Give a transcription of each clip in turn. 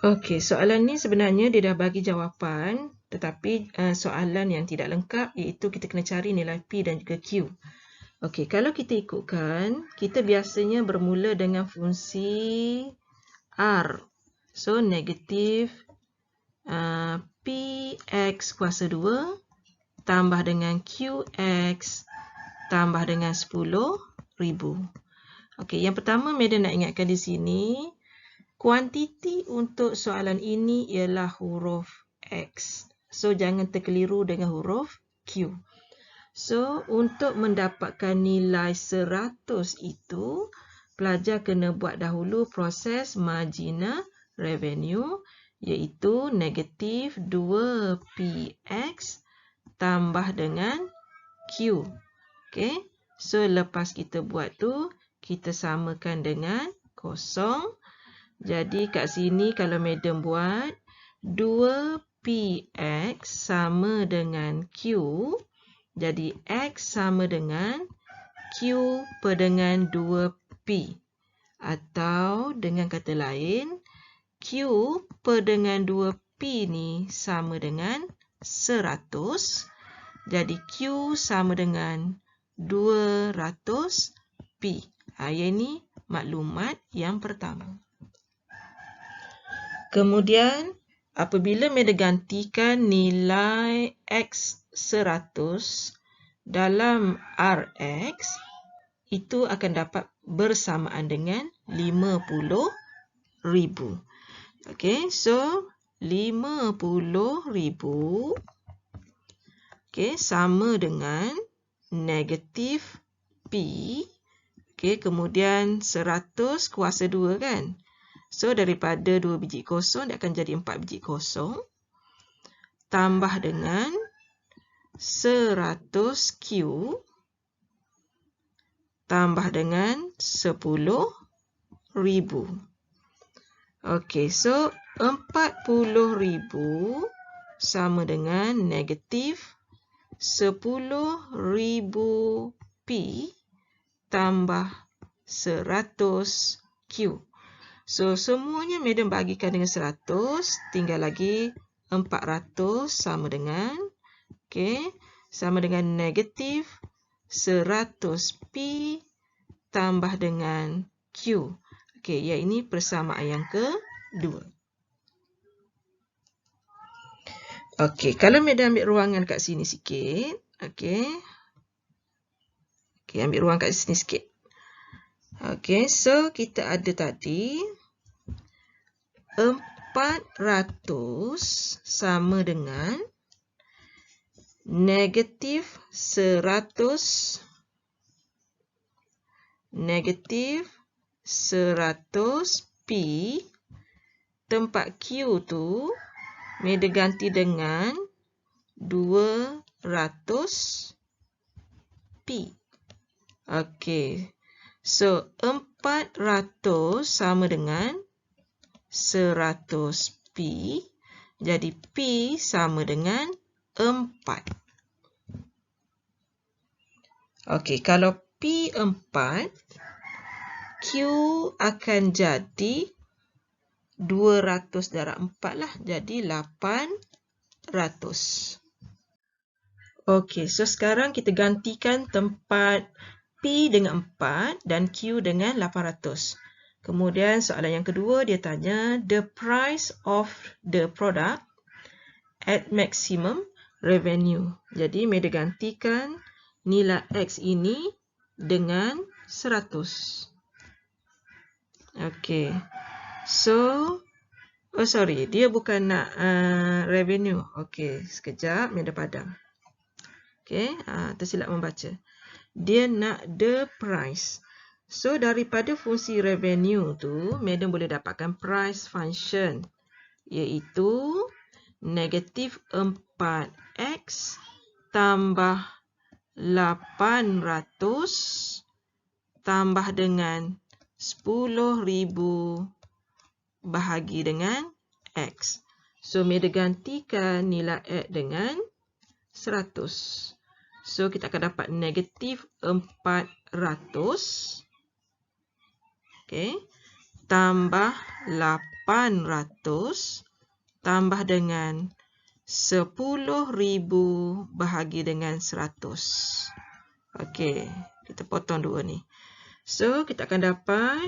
Okey, soalan ni sebenarnya dia dah bagi jawapan, tetapi soalan yang tidak lengkap iaitu kita kena cari nilai P dan juga Q. Okey, kalau kita ikutkan, kita biasanya bermula dengan fungsi R. So, negatif Px kuasa 2 tambah dengan Qx tambah dengan 10,000. Okey, yang pertama Madam nak ingatkan di sini, kuantiti untuk soalan ini ialah huruf X. So, jangan terkeliru dengan huruf Q. So, untuk mendapatkan nilai 100 itu, pelajar kena buat dahulu proses marginal revenue, iaitu negatif 2px tambah dengan Q. Okay. So, lepas kita buat tu, kita samakan dengan kosong. Jadi, kat sini kalau Madam buat, 2px sama dengan Q. Jadi, X sama dengan Q per dengan 2P. Atau dengan kata lain, Q per dengan 2P ni sama dengan 100. Jadi, Q sama dengan 200P. Yang ini maklumat yang pertama. Kemudian, apabila Madam gantikan nilai X 100 dalam Rx, itu akan dapat bersamaan dengan 50,000. Okey, so 50,000 sama dengan negatif P. Kemudian 100 kuasa 2 kan? So, daripada 2 biji kosong, dia akan jadi 4 biji kosong. Tambah dengan 100Q. Tambah dengan 10,000. Okey, so 40,000 sama dengan negatif 10,000 P tambah 100Q. So, semuanya Madam bagikan dengan 100. Tinggal lagi 400 sama dengan, sama dengan negatif 100P tambah dengan Q. Yang ini persamaan yang kedua. Kalau Madam ambil ruangan kat sini sikit. Ambil ruang kat sini sikit. So kita ada tadi 400 sama dengan negatif 100 P. Tempat Q tu Madam ganti dengan 200 P. So 400 sama dengan 100 P. Jadi P sama dengan 4. Kalau P 4, Q akan jadi 200 darab 4 lah. Jadi 800. So sekarang kita gantikan tempat P dengan 4 dan Q dengan 800. Kemudian soalan yang kedua dia tanya the price of the product at maximum revenue. Jadi Madam gantikan nilai X ini dengan 100. So dia bukan nak revenue. Sekejap Madam padam. Tersilap membaca. Dia nak the price. So, daripada fungsi revenue tu, Madam boleh dapatkan price function. Iaitu negatif 4X tambah 800 tambah dengan 10,000 bahagi dengan X. So, Madam gantikan nilai X dengan 100. So, kita akan dapat negatif 400 tambah 800 800 tambah dengan 10,000 bahagi dengan 100. Okey, kita potong dua ni. So, kita akan dapat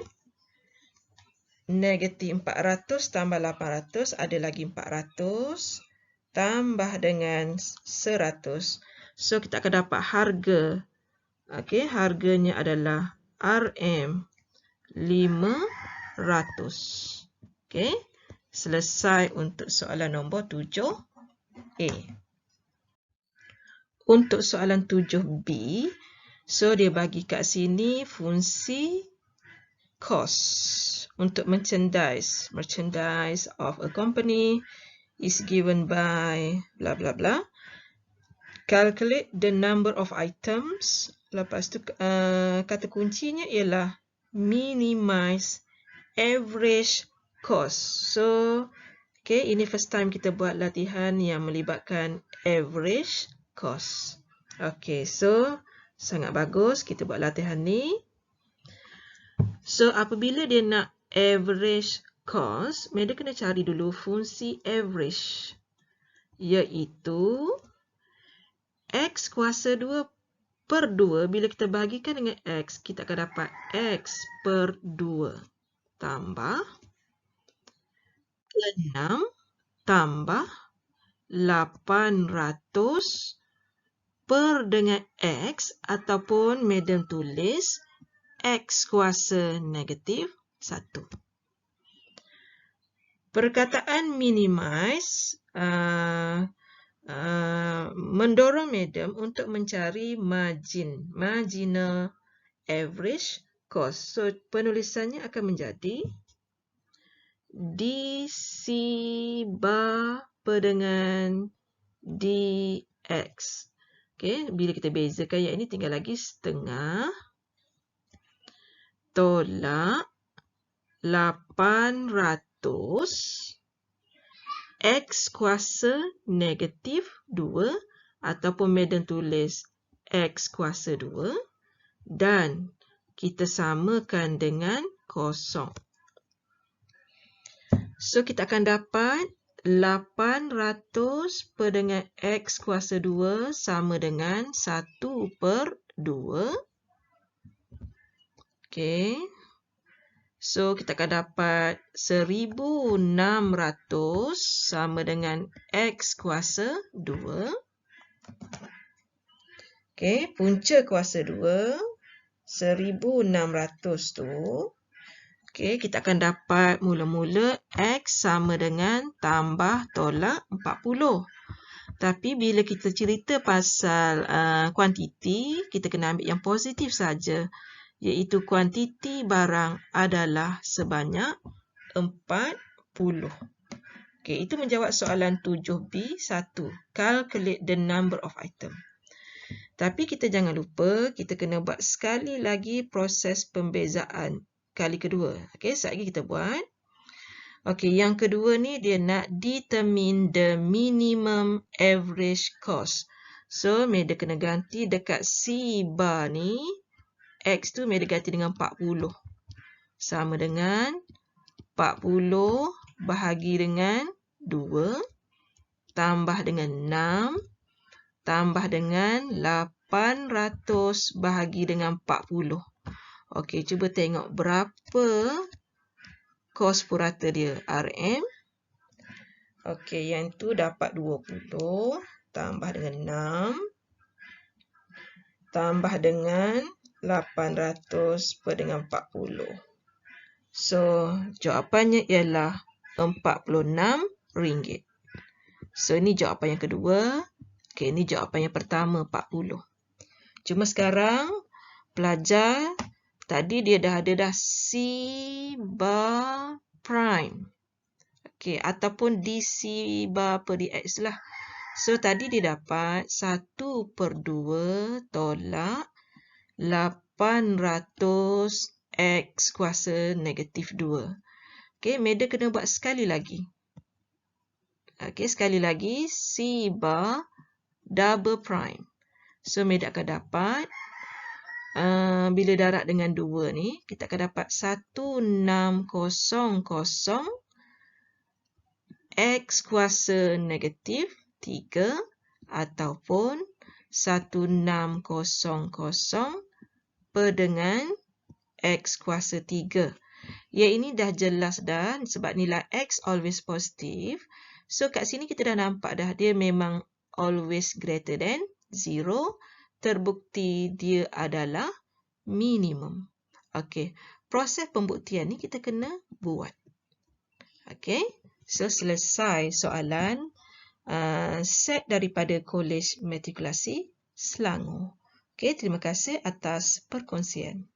negatif 400 tambah 800 ada lagi 400 tambah dengan 100. So, kita akan dapat harga. Okey, harganya adalah RM500. Okey, selesai untuk soalan nombor 7A. Untuk soalan 7B, so dia bagi kat sini fungsi cost untuk merchandise. Merchandise of a company is given by blah blah blah. Calculate the number of items. Lepas tu kata kuncinya ialah minimize average cost. So, okay, ini first time kita buat latihan yang melibatkan average cost. Okay, so sangat bagus kita buat latihan ni. So, apabila dia nak average cost, dia kena cari dulu fungsi average, iaitu X kuasa 2 per 2, bila kita bahagikan dengan X, kita akan dapat X per 2 tambah 6 tambah 800 per dengan X ataupun medium tulis X kuasa negatif 1. Perkataan minimize mendorong medium untuk mencari marginal average cost. So, penulisannya akan menjadi DC bar per dengan DX. Okay, bila kita bezakan yang ini tinggal lagi setengah tolak 800 X kuasa negatif 2 ataupun medium tulis X kuasa 2 dan kita samakan dengan kosong. So, kita akan dapat 800 per dengan X kuasa 2 sama dengan 1 per 2. Okay. So, kita akan dapat 1,600 sama dengan X kuasa 2. Okay, punca kuasa 2, 1,600 tu. Okay, kita akan dapat mula-mula X sama dengan tambah tolak 40. Tapi bila kita cerita pasal kuantiti, kita kena ambil yang positif saja, iaitu kuantiti barang adalah sebanyak 40. Okay, itu menjawab soalan 7B 1. Calculate the number of item. Tapi kita jangan lupa, kita kena buat sekali lagi proses pembezaan. Kali kedua. Okay, sekali lagi kita buat. Okay, yang kedua ni dia nak determine the minimum average cost. So, dia kena ganti dekat C bar ni. X tu dia ganti dengan 40. Sama dengan 40 bahagi dengan 2. Tambah dengan 6. Tambah dengan 800 bahagi dengan 40. Okey, cuba tengok berapa kos purata dia, RM. Okey, yang tu dapat 20 tambah dengan 6 tambah dengan 800 per dengan 40. So, jawapannya ialah RM46. So, ini jawapan yang kedua. Okey, ini jawapan yang pertama, 40. Cuma sekarang pelajar tadi dia dah ada C bar prime. Okey, ataupun DC bar per DX lah. So, tadi dia dapat 1 per 2 tolak 800 X kuasa negatif 2. Okey, dia kena buat sekali lagi. Okey, sekali lagi C bar double prime. So, dia akan dapat bila darab dengan 2 ni, kita akan dapat 1600 X kuasa negatif 3 ataupun 1600 per dengan X kuasa 3. Ya, ini dah jelas dah sebab nilai X always positive. So, kat sini kita dah nampak dah dia memang always greater than 0. Terbukti dia adalah minimum. Okey, proses pembuktian ni kita kena buat. Okey, so selesai soalan set daripada Kolej Matrikulasi Selangor. Okey, terima kasih atas perkongsian.